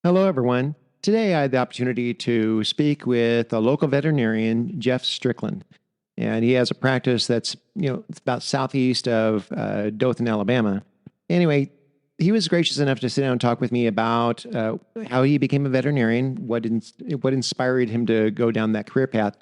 Hello, everyone. Today, I had the opportunity to speak with a local veterinarian, Jeff Strickland, and he has a practice that's it's about southeast of Dothan, Alabama. Anyway, he was gracious enough to sit down and talk with me about how he became a veterinarian, what inspired him to go down that career path,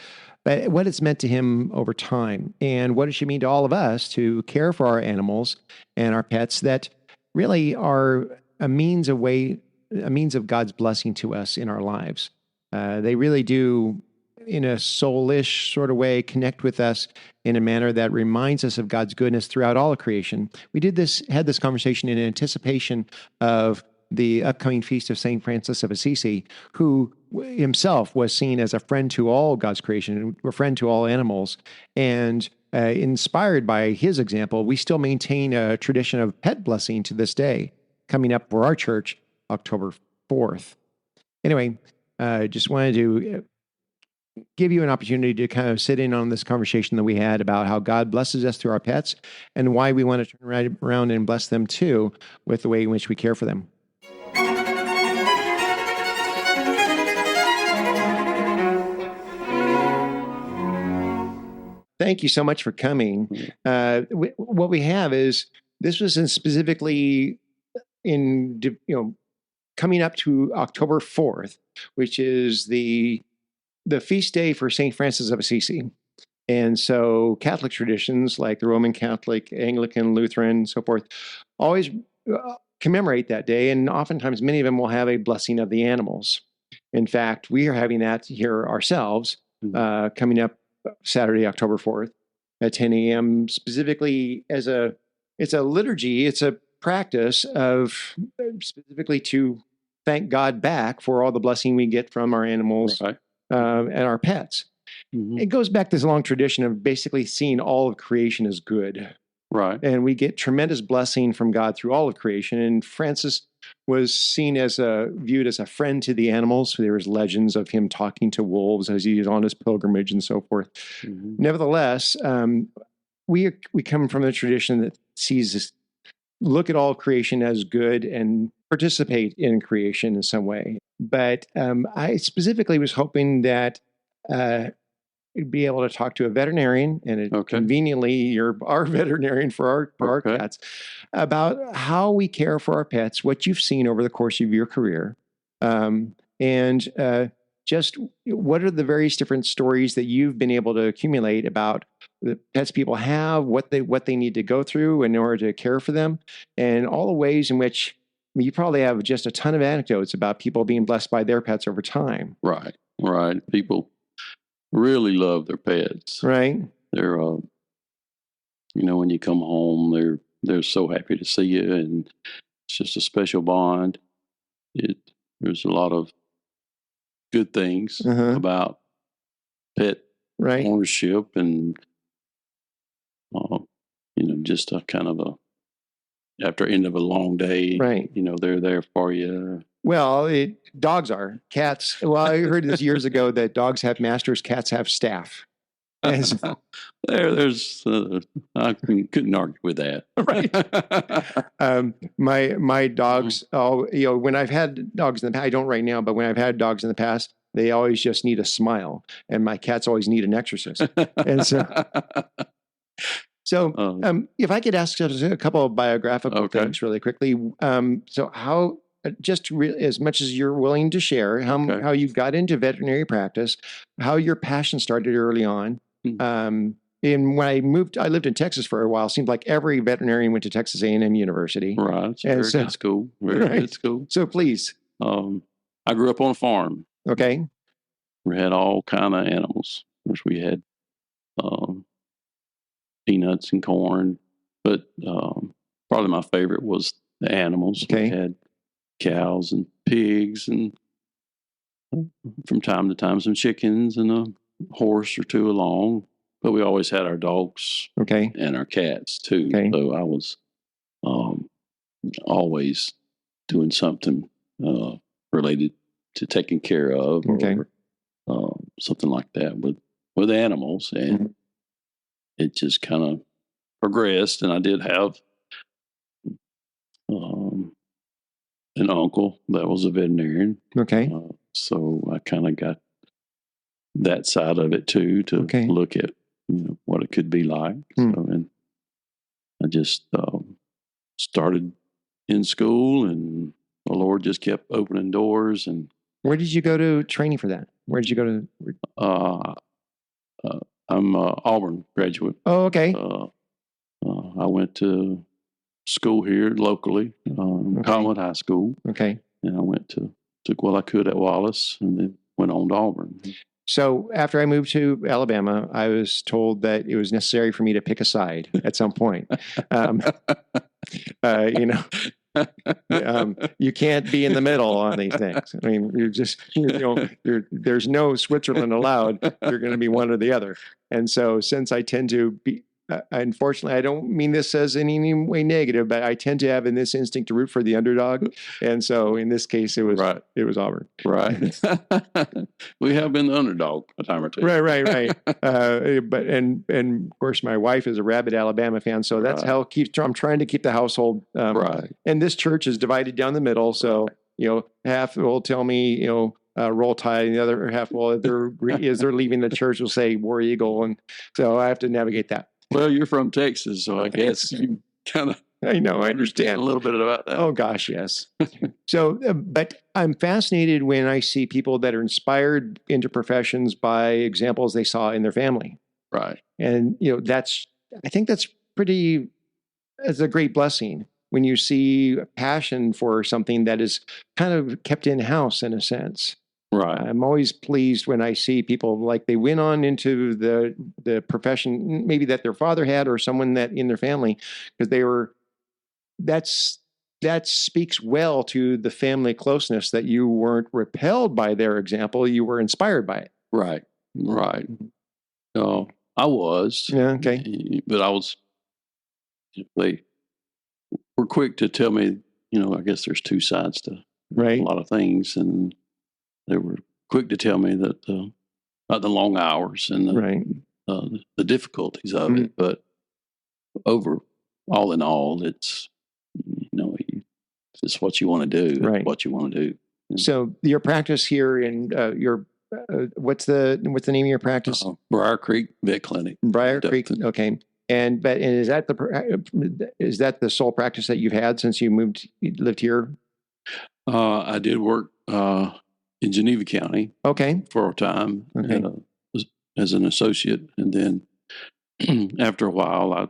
but what it's meant to him over time, and what it should mean to all of us to care for our animals and our pets that really are a means of God's blessing to us in our lives. They really do, in a soulish sort of way, connect with us in a manner that reminds us of God's goodness throughout all of creation. We had this conversation in anticipation of the upcoming feast of St. Francis of Assisi, who himself was seen as a friend to all God's creation, a friend to all animals. And inspired by his example, we still maintain a tradition of pet blessing to this day, coming up for our church October 4th. Anyway, just wanted to give you an opportunity to kind of sit in on this conversation that we had about how God blesses us through our pets and why we want to turn right around and bless them too with the way in which we care for them. Thank you so much for coming. What we have is, this was specifically coming up to October 4th, which is the feast day for St. Francis of Assisi. And so Catholic traditions like the Roman Catholic, Anglican, Lutheran, and so forth, always commemorate that day. And oftentimes many of them will have a blessing of the animals. In fact, we are having that here ourselves coming up Saturday, October 4th at 10 a.m. specifically it's a liturgy, it's a practice of specifically to thank God back for all the blessing we get from our animals, right, and our pets. Mm-hmm. It goes back to this long tradition of basically seeing all of creation as good. Right. And we get tremendous blessing from God through all of creation. And Francis was seen viewed as a friend to the animals. There was legends of him talking to wolves as he was on his pilgrimage and so forth. Mm-hmm. Nevertheless, we come from a tradition that sees this, look at all of creation as good and participate in creation in some way. But I specifically was hoping that you'd be able to talk to a veterinarian, and conveniently, you're our veterinarian for our cats, about how we care for our pets, what you've seen over the course of your career, and just what are the various different stories that you've been able to accumulate about the pets people have, what they need to go through in order to care for them, and all the ways in which you probably have just a ton of anecdotes about people being blessed by their pets over time. Right. People really love their pets. Right. They're, when you come home, they're so happy to see you, and it's just a special bond. There's a lot of good things about pet ownership, and just a kind of after end of a long day, right? They're there for you. Well, dogs are. Cats. Well, I heard this years ago that dogs have masters, cats have staff. There's I couldn't argue with that. Right. My dogs. When I've had dogs in the past, I don't right now, but when I've had dogs in the past, they always just need a smile, and my cats always need an exorcist. And so, if I could ask just a couple of biographical things really quickly. So how, as much as you're willing to share, how you got into veterinary practice, how your passion started early on. And when I lived in Texas for a while. It seemed like every veterinarian went to Texas A&M University. Right. It's a very good school. Very good school. So please. I grew up on a farm. Okay. We had all kind of animals. Which we had peanuts and corn, but probably my favorite was the animals. Okay. We had cows and pigs, and from time to time some chickens and a horse or two along. But we always had our dogs, and our cats too. Okay. So I was always doing something related to taking care of, or something like that with animals, and it just kind of progressed. And I did have an uncle that was a veterinarian. Okay. So I kind of got that side of it too, to look at, what it could be like. So, and I just started in school, and the Lord just kept opening doors. And where did you go to training for that? Where did you go to? I'm an Auburn graduate. Oh, okay. I went to school here locally, Collingwood High School. Okay. And I took what I could at Wallace, and then went on to Auburn. So after I moved to Alabama, I was told that it was necessary for me to pick a side at some point. You can't be in the middle on these things. I mean, there's no Switzerland allowed. You're going to be one or the other. And so since I tend to be, unfortunately, I don't mean this as in any way negative, but I tend to have in this instinct to root for the underdog. And so in this case, it was Auburn. Right. We have been the underdog a time or two. Right. But of course, my wife is a rabid Alabama fan, so that's how I'm trying to keep the household right. And this church is divided down the middle, so half will tell me Roll Tide, and the other half as they're leaving the church will say War Eagle, and so I have to navigate that. Well, you're from Texas, so I guess you kind of. I know, I understand a little bit about that. Oh gosh, yes. So, but I'm fascinated when I see people that are inspired into professions by examples they saw in their family. Right. And I think that's a great blessing when you see a passion for something that is kind of kept in house in a sense. Right. I'm always pleased when I see people like they went on into the profession maybe that their father had or someone that in their family, because that speaks well to the family closeness, that you weren't repelled by their example, you were inspired by it. Right. So I was. Yeah. Okay. But I was. They were quick to tell me, I guess there's two sides to a lot of things, and they were quick to tell me that about the long hours and the difficulties of it. But all in all, it's it's what you want to do. Right. What you want to do. So your practice here in what's the name of your practice? Briar Creek Vet Clinic. Briar Creek. Okay. And is that the sole practice that you've had since you lived here? I did work in Geneva County. Okay. For a time. Okay. As an associate, and then after a while, I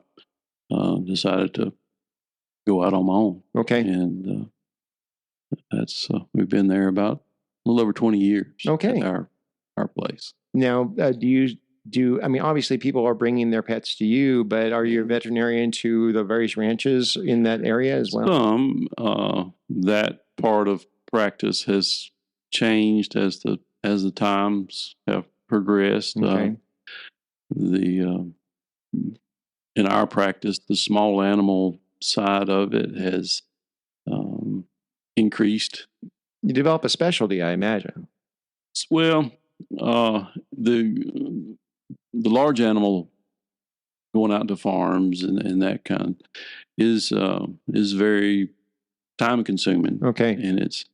decided to go out on my own. Okay. And that's we've been there about a little over 20 years. Okay. At our place. Now, I mean, obviously people are bringing their pets to you, but are you a veterinarian to the various ranches in that area as well? Some. That part of practice has changed as the times have progressed. Okay. In our practice, the small animal side of it has increased. You develop a specialty, I imagine. Well, the large animal going out to farms and that kind is very time consuming. Okay. And it's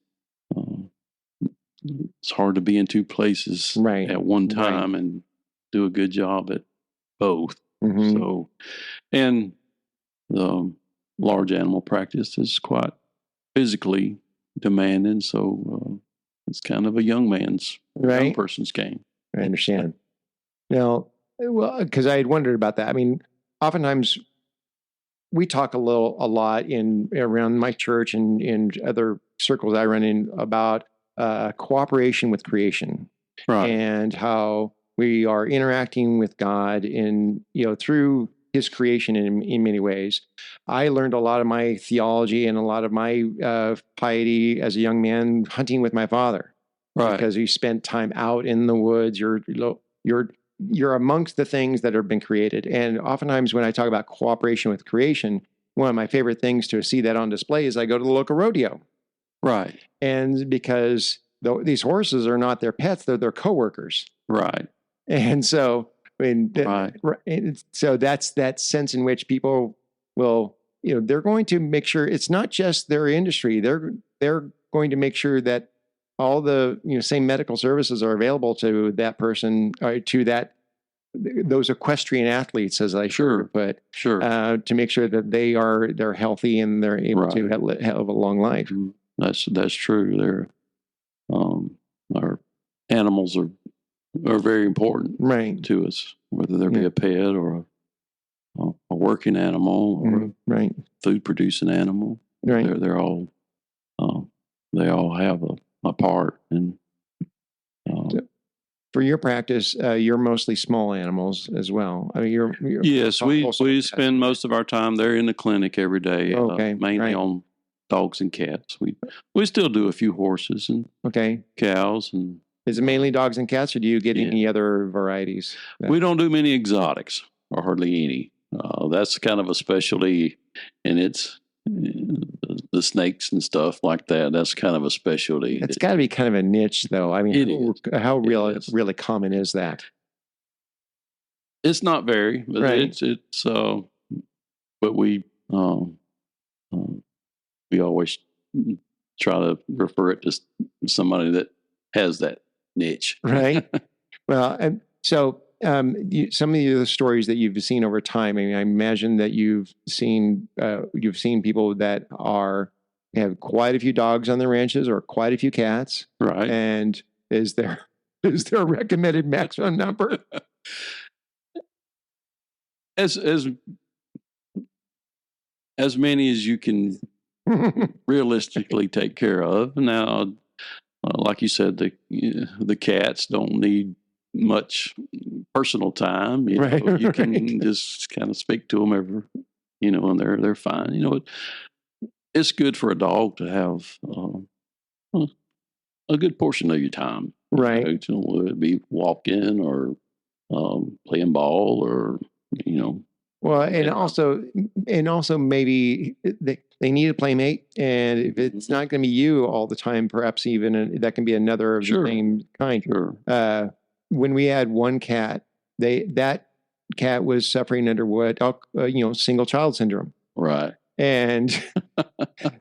hard to be in two places at one time and do a good job at both. Mm-hmm. So, and the large animal practice is quite physically demanding. So it's kind of a young person's game. I understand. Now, because I had wondered about that. I mean, oftentimes we talk a lot around my church and in other circles I run in about cooperation with creation, and how we are interacting with God through His creation in many ways. I learned a lot of my theology and a lot of my piety as a young man hunting with my father, because you spent time out in the woods. You're amongst the things that have been created. And oftentimes when I talk about cooperation with creation, one of my favorite things to see that on display is I go to the local rodeo. Right. And because these horses are not their pets, they're their coworkers. Right. And so, so that's that sense in which people will, they're going to make sure it's not just their industry. They're they're going to make sure that all the same medical services are available to that person, to those equestrian athletes, as I Sure. put, Sure. to make sure that they're healthy and they're able Right. to have a long life. Mhm. That's true. Our animals are very important Right. to us, whether there be Yeah. a pet or a working animal or Right. food producing animal. Right. They're all they all have a part. And For your practice, you're mostly small animals as well. I mean, you're yes, we also spend most of our time there in the clinic every day, Okay, mainly right. on dogs and cats. We still do a few horses and Okay. cows, and Is it mainly dogs and cats, or do you get Yeah. any other varieties? we don't do many exotics, or hardly any. That's kind of a specialty, and it's the snakes and stuff like that. That's kind of a specialty. It's got to be kind of a niche, though. I mean, It is. how It is. really common is that? It's not very, but Right. it's but we always try to refer it to somebody that has that niche. Right. Well, and so some of the other stories that you've seen over time. I mean, I imagine that you've seen people that have quite a few dogs on their ranches or quite a few cats. Right. And is there a recommended maximum number? As many as you can realistically take care of. Now, like you said, the cats don't need much personal time. Right, You can right. just kind of speak to them and they're fine. It's good for a dog to have a good portion of your time. Right. Whether it be walking or playing ball or Well, and also maybe they need a playmate, and if it's not going to be you all the time, perhaps even that can be another of Sure. the same kind. Sure. When we had one cat, that cat was suffering under single child syndrome, Right. and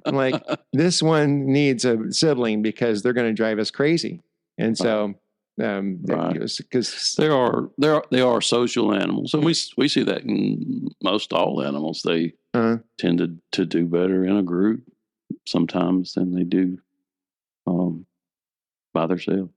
I'm like, this one needs a sibling because they're going to drive us crazy, and so. Right. Because they are social animals, and we see that in most all animals. They tend to do better in a group sometimes than they do by themselves.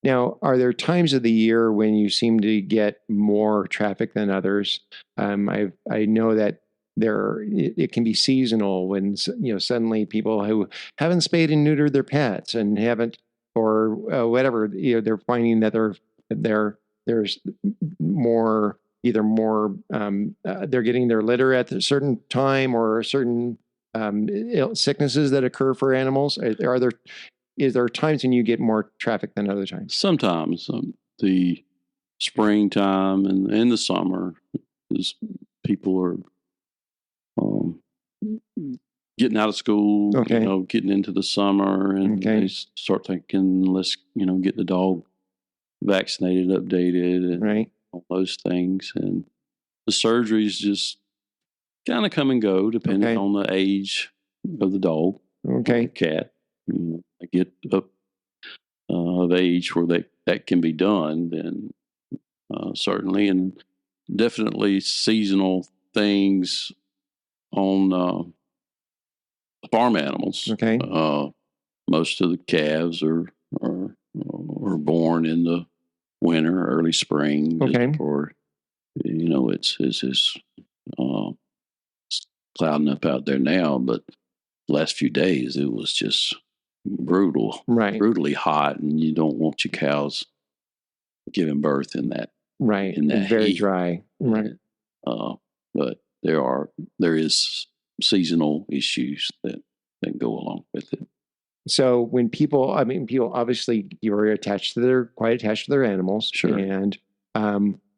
Now, are there times of the year when you seem to get more traffic than others? I know that it can be seasonal when suddenly people who haven't spayed and neutered their pets and haven't or whatever they're finding that there's more they're getting their litter at a certain time or certain sicknesses that occur for animals. Is there times when you get more traffic than other times? Sometimes the springtime and in the summer, is people are getting out of school, Okay. Getting into the summer, and they start thinking, let's, get the dog vaccinated, updated, and Right. all those things. And the surgeries just kind of come and go depending on the age of the dog, Okay. cat. They get up of age where that can be done, then certainly, and definitely seasonal things on farm animals. Okay. Most of the calves are born in the winter, early spring. Okay. Or it's clouding up out there now, but the last few days it was just brutal, Right. brutally hot, and you don't want your cows giving birth in that. Right. In that very heat. dry. Right. But there is seasonal issues that go along with it. So when people obviously you're quite attached to their animals. Sure. And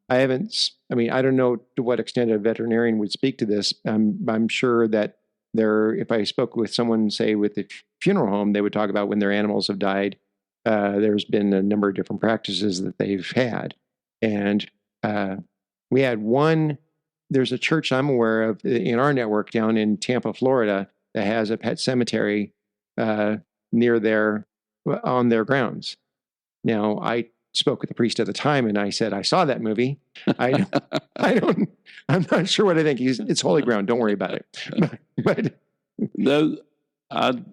I don't know to what extent a veterinarian would speak to this. I'm sure that if I spoke with someone, say with the funeral home, they would talk about when their animals have died. There's been a number of different practices that they've had. And we had one, there's a church I'm aware of in our network down in Tampa, Florida, that has a pet cemetery on their grounds. Now, I spoke with the priest at the time, and I said, I saw that movie. I'm not sure what I think. It's holy ground. Don't worry about it. But those, I'm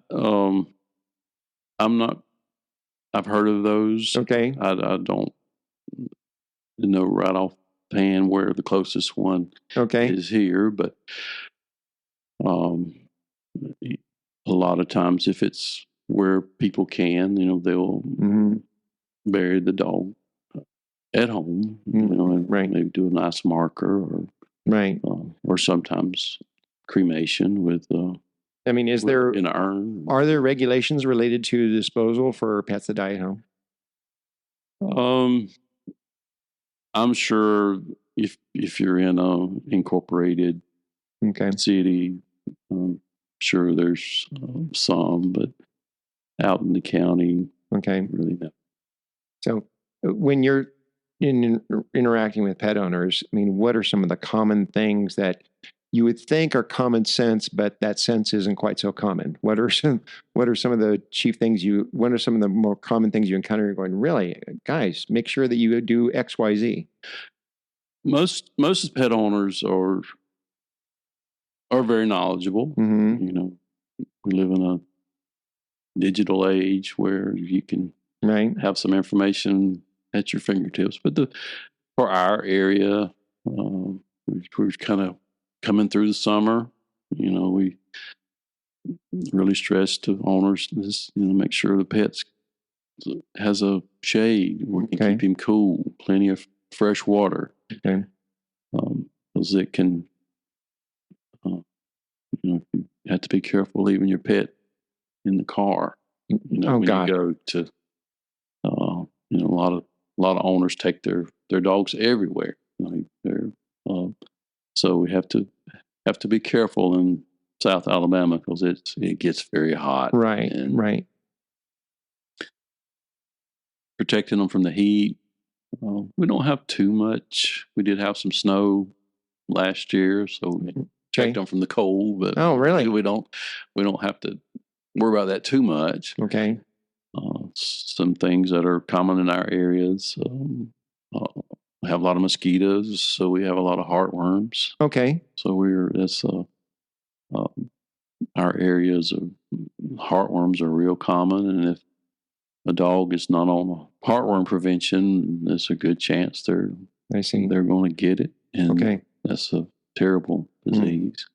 not. I've heard of those. Okay. I don't know right offhand where the closest one is here, but a lot of times if it's where people can, they'll bury the dog at home, and maybe do a nice marker, or sometimes cremation with. Is there in an urn? Are there regulations related to disposal for pets that die at home? I'm sure if you're in a incorporated city, sure there's some, but out in the county, really not. So when you're interacting with pet owners, what are some of the common things that you would think are common sense, but that sense isn't quite so common? What are some of the chief things what are some of the more common things you encounter? You're going, really, guys, make sure that you do X, Y, Z. Most pet owners are very knowledgeable. Mm-hmm. We live in a digital age where you can have some information at your fingertips. But for our area, we're kind of coming through the summer. We really stress to owners this, make sure the pet has a shade where you can keep him cool, plenty of fresh water. Because it can, you have to be careful leaving your pet in the car. You go to, a lot of owners take their dogs everywhere. So we have to be careful in South Alabama because it gets very hot. Right. Protecting them from the heat. We don't have too much. We did have some snow last year, so we checked them from the cold. But really? We don't have to worry about that too much. Some things that are common in our areas. We have a lot of mosquitoes, so we have a lot of heartworms. So our areas of heartworms are real common, and if a dog is not on heartworm prevention, there's a good chance they're going to get it, and that's a terrible disease.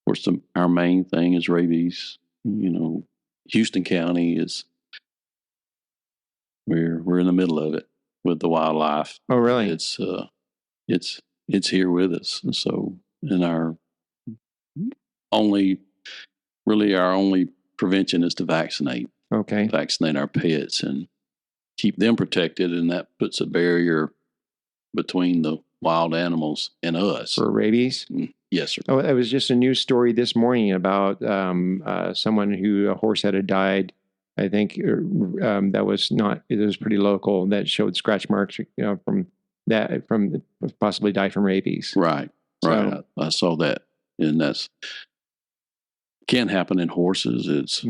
Of course, our main thing is rabies. Houston County is we're in the middle of it with the wildlife. Oh, really? It's here with us. So, and our only prevention is to vaccinate. Vaccinate our pets and keep them protected, and that puts a barrier between the wild animals and us. For rabies? Yes, sir. Oh, it was just a news story this morning about someone a horse had died. I think it was pretty local, that showed scratch marks from possibly died from rabies. Right. I saw that, and that's can't happen in horses. It's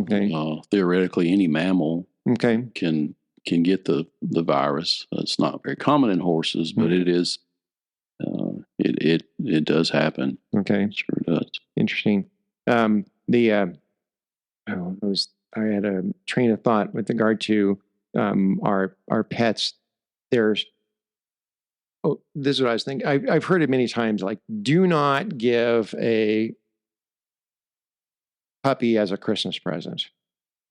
theoretically any mammal can get the virus. It's not very common in horses, but it is. It does happen. It sure does. Interesting. I had a train of thought with regard to our pets. This is what I was thinking. I've heard it many times. Like, do not give a puppy as a Christmas present.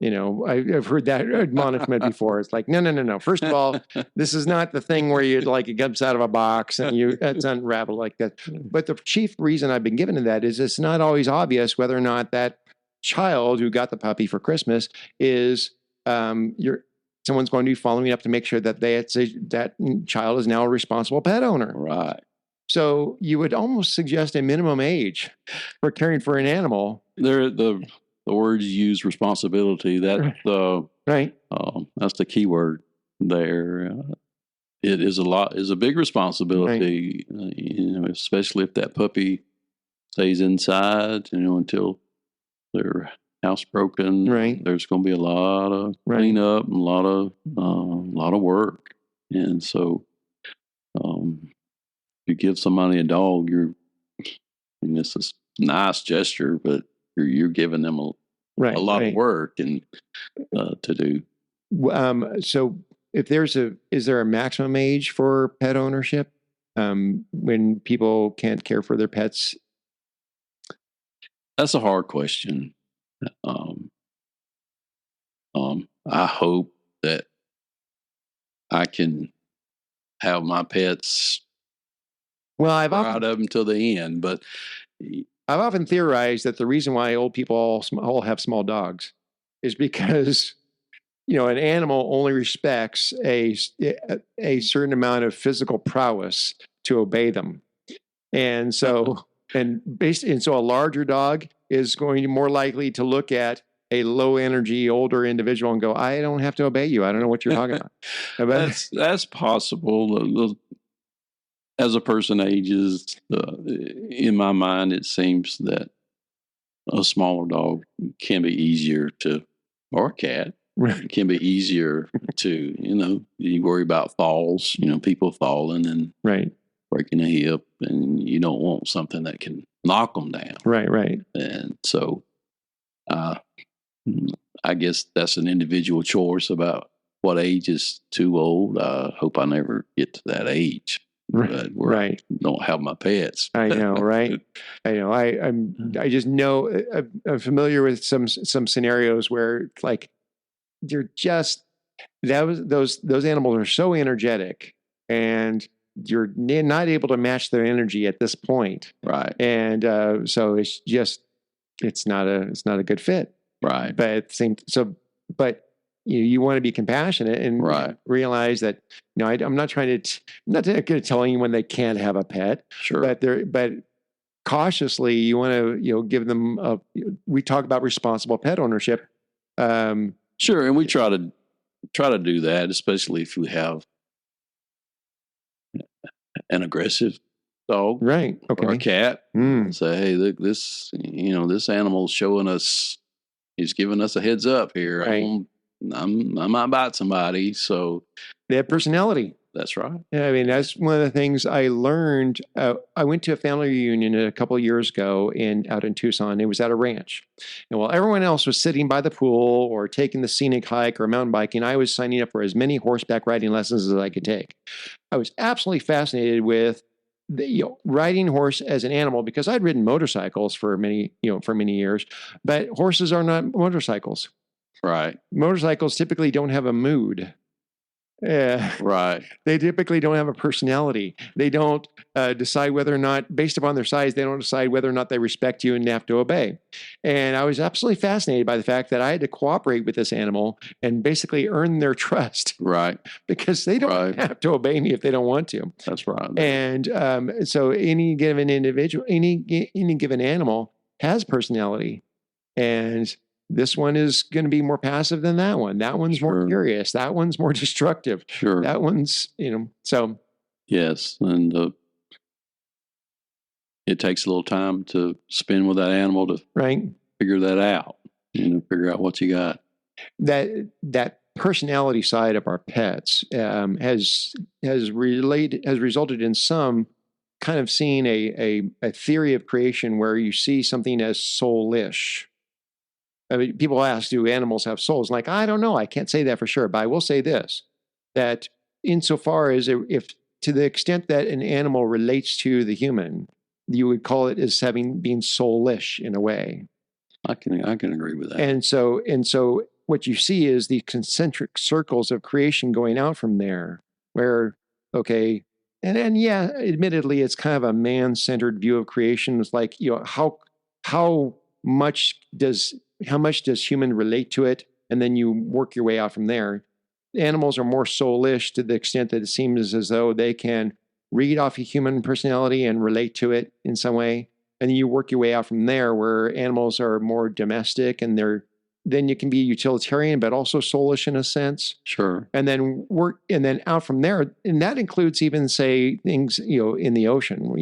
I've heard that admonishment before. It's like, no. First of all, this is not the thing where it comes out of a box and it's unraveled like that. But the chief reason I've been given to that is it's not always obvious whether or not that child who got the puppy for Christmas is someone's going to be following up to make sure that that child is now a responsible pet owner. Right. So you would almost suggest a minimum age for caring for an animal. The words you use, responsibility, that's the key word there. It is a big responsibility, especially if that puppy stays inside, until they're housebroken. Right. There's going to be a lot of cleanup and a lot of work. And so, you give somebody a dog, this is a nice gesture, but you're giving them a lot of work and to do. So is there a maximum age for pet ownership when people can't care for their pets? That's a hard question. I hope that I can have my pets proud of them till the end, but I've often theorized that the reason why old people all have small dogs is because, an animal only respects a certain amount of physical prowess to obey them. And so, so a larger dog is going to more likely to look at a low energy, older individual and go, I don't have to obey you. I don't know what you're talking about. That's possible. As a person ages, in my mind, it seems that a smaller dog can be easier or a cat can be easier to, you worry about falls, people falling and breaking a hip, and you don't want something that can knock them down. Right. And so, I guess that's an individual choice about what age is too old. I hope I never get to that age. Where I don't have my pets. I know, right? I know. I just know I'm familiar with some scenarios where like they're just those animals are so energetic, and you're not able to match their energy at this point, right? And so it's not a good fit, right? But at the same but you want to be compassionate and realize that I'm not going to tell anyone they can't have a pet. Sure, but cautiously you want to give them we talk about responsible pet ownership. Sure, and we try to do that, especially if we have an aggressive dog, right? Okay, or a cat. Say, hey, look, this animal's showing us. He's giving us a heads up here. Right. I might bite somebody, so they have personality. That's right. Yeah, I mean, that's one of the things I learned. I went to a family reunion a couple of years ago out in Tucson. It was at a ranch. And while everyone else was sitting by the pool or taking the scenic hike or mountain biking, I was signing up for as many horseback riding lessons as I could take. I was absolutely fascinated with riding horse as an animal because I'd ridden motorcycles for many years, but horses are not motorcycles. Right. Motorcycles typically don't have a mood. Yeah. Right. They typically don't have a personality. They don't decide whether or not, based upon their size, they don't decide whether or not they respect you and have to obey. And I was absolutely fascinated by the fact that I had to cooperate with this animal and basically earn their trust. Right. Because they don't have to obey me if they don't want to. That's right. And so any given individual, any given animal has personality. And this one is going to be more passive than that one. That one's more curious. That one's more destructive. Sure. That one's, so. Yes. And it takes a little time to spend with that animal to figure that out, figure out what you got. That personality side of our pets has resulted in some kind of seeing a theory of creation where you see something as soulish. I mean, people ask, do animals have souls? Like, I don't know. I can't say that for sure, but I will say this, that insofar as if to the extent that an animal relates to the human, you would call it as being soulish in a way. I can agree with that. And so what you see is the concentric circles of creation going out from there where, okay. And yeah, admittedly, it's kind of a man-centered view of creation. It's like, how much does human relate to it? And then you work your way out from there. Animals are more soulish to the extent that it seems as though they can read off a human personality and relate to it in some way. And then you work your way out from there where animals are more domestic and then you can be utilitarian, but also soulish in a sense. Sure. And then out from there. And that includes even say things, in the ocean,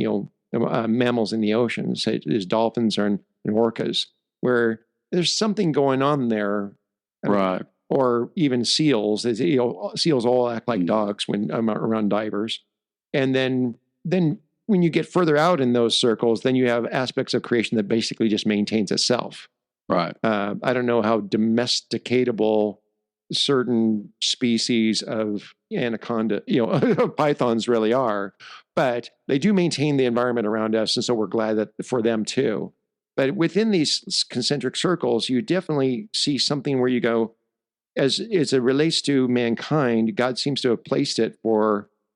mammals in the ocean, say as dolphins and orcas, where there's something going on there. Right. Or even seals. Seals all act like dogs when I'm around divers. And then when you get further out in those circles, then you have aspects of creation that basically just maintains itself. Right. I don't know how domesticatable certain species of anaconda, pythons really are, but they do maintain the environment around us. And so we're glad that for them too. But within these concentric circles, you definitely see something where you go, as it relates to mankind, God seems to have placed it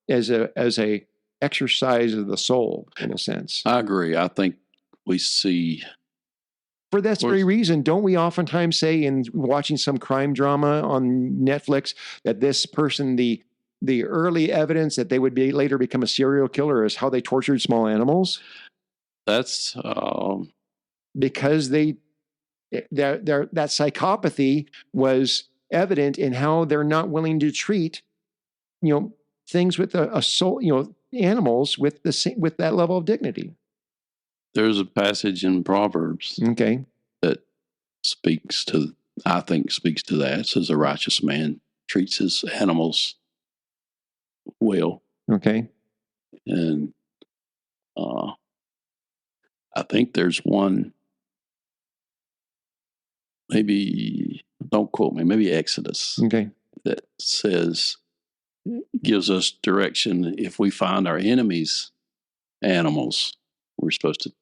as a exercise of the soul, in a sense. I agree. I think we see. For that very reason, don't we oftentimes say in watching some crime drama on Netflix that this person, the early evidence that they would later become a serial killer is how they tortured small animals? That's because that psychopathy was evident in how they're not willing to treat, things with a soul, animals with that level of dignity. There's a passage in Proverbs, that speaks to that. It says a righteous man treats his animals well. Okay. And I think there's one, maybe, don't quote me, maybe Exodus, that gives us direction. If we find our enemies' animals, we're supposed to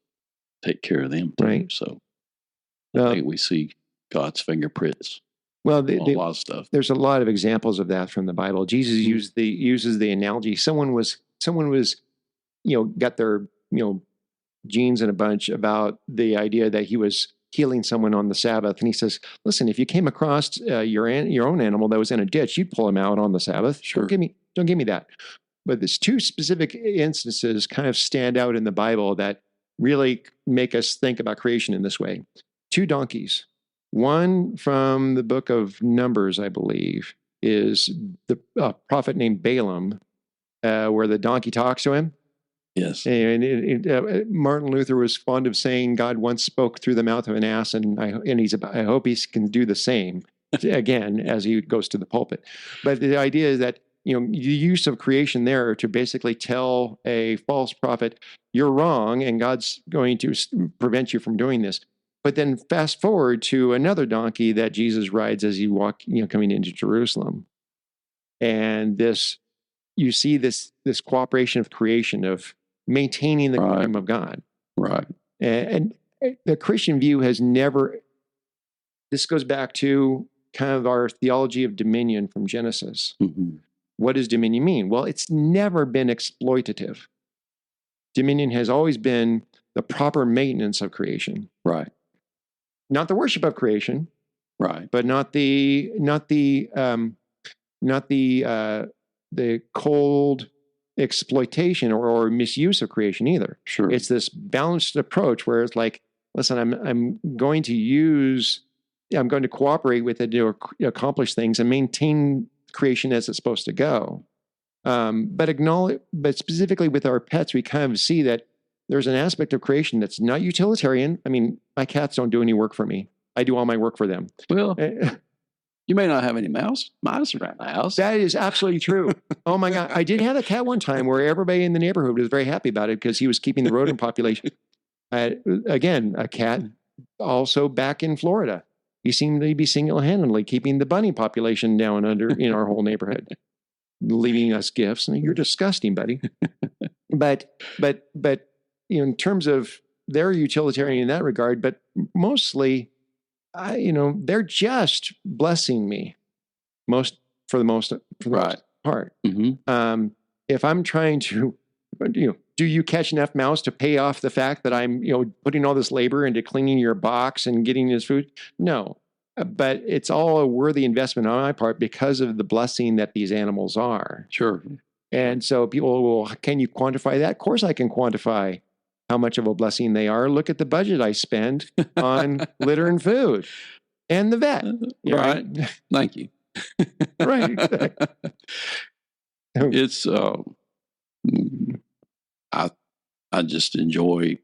take care of them too. Right. So I think we see God's fingerprints. Well, a lot of stuff. There's a lot of examples of that from the Bible. Jesus uses the analogy. Someone was, got their, genes in a bunch about the idea that he was healing someone on the Sabbath. And he says, listen, if you came across your own animal that was in a ditch, you'd pull him out on the Sabbath. Sure. Don't give me that. But there's two specific instances kind of stand out in the Bible that really make us think about creation in this way. 2 donkeys. One from the book of Numbers, I believe, is the prophet named Balaam, where the donkey talks to him. Yes. And Martin Luther was fond of saying God once spoke through the mouth of an ass, and I hope he can do the same again as he goes to the pulpit. But the idea is that, the use of creation there to basically tell a false prophet, you're wrong, and God's going to prevent you from doing this. But then fast forward to another donkey that Jesus rides as he coming into Jerusalem. And you see this cooperation of creation, of maintaining the kingdom of God. Right. And the Christian view has never, this goes back to kind of our theology of dominion from Genesis. Mm-hmm. What does dominion mean? Well, it's never been exploitative. Dominion has always been the proper maintenance of creation. Right. Not the worship of creation. Right. But not the cold exploitation or misuse of creation either. Sure. It's this balanced approach where it's like, listen, I'm going to cooperate with it to accomplish things and maintain creation as it's supposed to go. But specifically with our pets, we kind of see that there's an aspect of creation that's not utilitarian. I mean, my cats don't do any work for me. I do all my work for them. Well, you may not have any mice around the house. That is absolutely true. Oh my God. I did have a cat one time where everybody in the neighborhood was very happy about it because he was keeping the rodent population. Again, a cat also back in Florida. He seemed to be single-handedly keeping the bunny population down under in our whole neighborhood, leaving us gifts. And you're disgusting, buddy. But in terms of they're utilitarian in that regard, but mostly, they're just blessing me for the most part. Mm-hmm. If I'm trying to, do you catch enough mouse to pay off the fact that I'm, putting all this labor into cleaning your box and getting this food? No, but it's all a worthy investment on my part because of the blessing that these animals are. Sure. And so people will, can you quantify that? Of course I can quantify how much of a blessing they are. Look at the budget I spend on litter and food and the vet. Right. Thank you. Right. It's, I just enjoy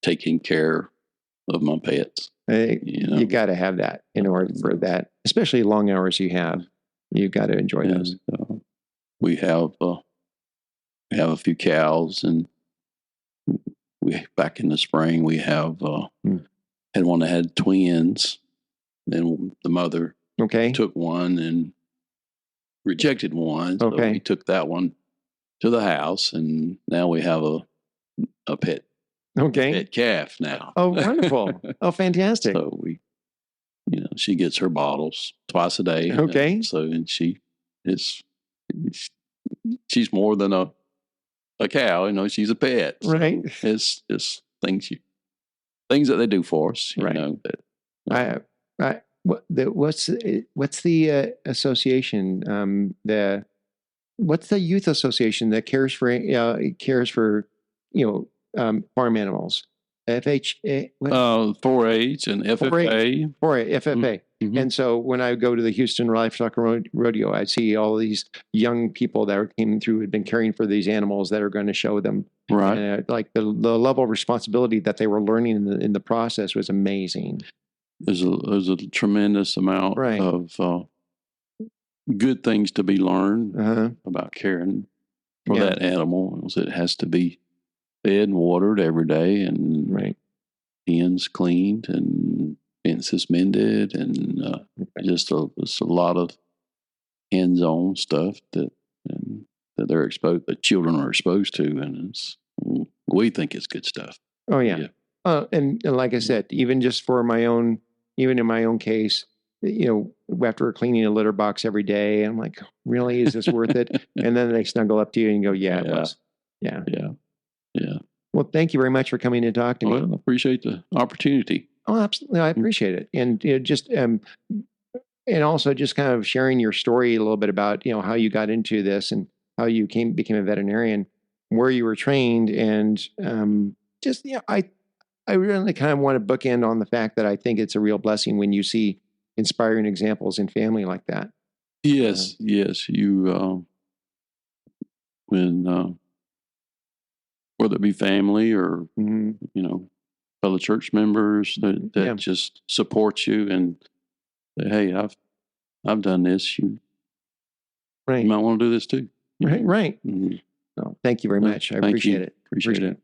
taking care of my pets. You got to have that in order for that, especially long hours you have. You've got to enjoy those. We have a few cows, and back in the spring we have had one that had twins. Then the mother took one and rejected one. So we took that one to the house, and now we have a pet. Pet calf now. Oh, wonderful. Oh, fantastic. So she gets her bottles twice a day. And she's more than a cow, she's a pet. Right. So it's just things that they do for us, what's the association? What's the youth association that cares for farm animals? FHA, 4-H and FFA. 4-H, FFA. Mm-hmm. And so when I go to the Houston Livestock Rodeo, I see all these young people that came through, had been caring for these animals that are going to show them. Right. And, like the level of responsibility that they were learning in the process was amazing. There's a tremendous amount of good things to be learned about caring for that animal. It has to be fed and watered every day, and pens cleaned and fences mended, and just a lot of hands-on stuff that they're exposed, that children are exposed to, and we think it's good stuff. Oh yeah. And like I said, even just for even in my own case, after cleaning a litter box every day, I'm like, really, is this worth it? And then they snuggle up to you and go, yeah, it was. Yeah. Well, thank you very much for coming to talk to me. I appreciate the opportunity. Oh, absolutely. I appreciate it. And and also just kind of sharing your story a little bit about, how you got into this and how you became a veterinarian, where you were trained. And I really kind of want to bookend on the fact that I think it's a real blessing when you see inspiring examples in family like that. Yes. You, when, whether it be family or, fellow church members that just support you and say, hey, I've done this. You might want to do this too. Right. Mm-hmm. So thank you very much. I appreciate it. Appreciate it.